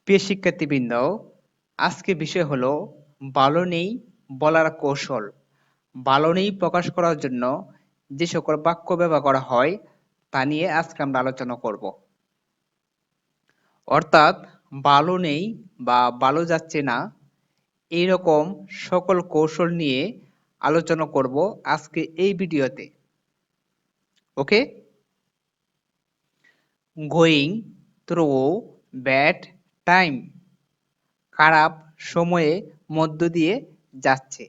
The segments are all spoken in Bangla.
প্রিয় শিক্ষার্থীবৃন্দ, আজকে বিষয় হলো ভালো নেই বলার কৌশল। ভালো নেই প্রকাশ করার জন্য যে সকল বাক্য ব্যবহার করা হয় তা নিয়ে আজকে আমরা আলোচনা করব। অর্থাৎ ভালো নেই বা ভালো যাচ্ছে না এইরকম সকল কৌশল নিয়ে আলোচনা করব আজকে এই ভিডিওতে। ওকে? গোয়িং থ্রু ব্যাড টাইম, খারাপ সময়ে মধ্য দিয়ে যাচ্ছে।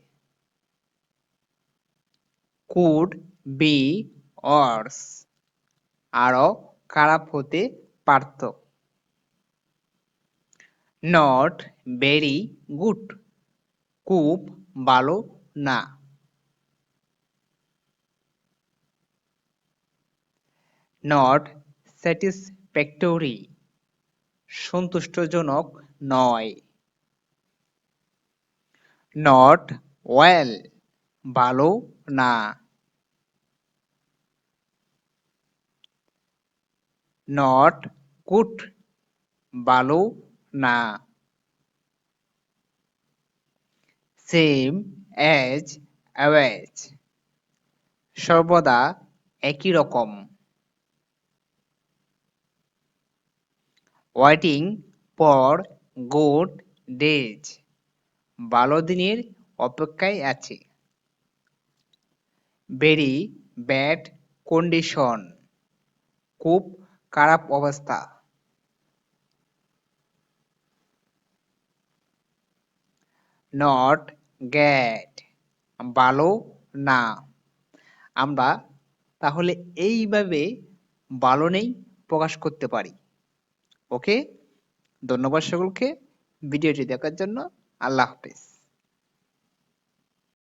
কুড বি ওয়ার্স, আরো খারাপ হতে পারত। নট ভেরি গুড, খুব ভালো না। নট স্যাটিসফ্যাক্টরি, সন্তুষ্টজনক নয়। নট ওয়েল, ভালো না। নট গুড, ভালো না। সেম এজ অ্যাওয়েজ, সর্বদা একই রকম। ওয়েটিং ফর গুড ডেজ, ভালো দিনের অপেক্ষায় আছে। ভেরি ব্যাড কন্ডিশন, খুব খারাপ অবস্থা। নট গ্যাড, ভালো না। আমরা তাহলে এইভাবে ভালো নেই প্রকাশ করতে পারি। ওকে, ধন্যবাদ সকলকে ভিডিওটি দেখার জন্য। আল্লাহ হাফেজ।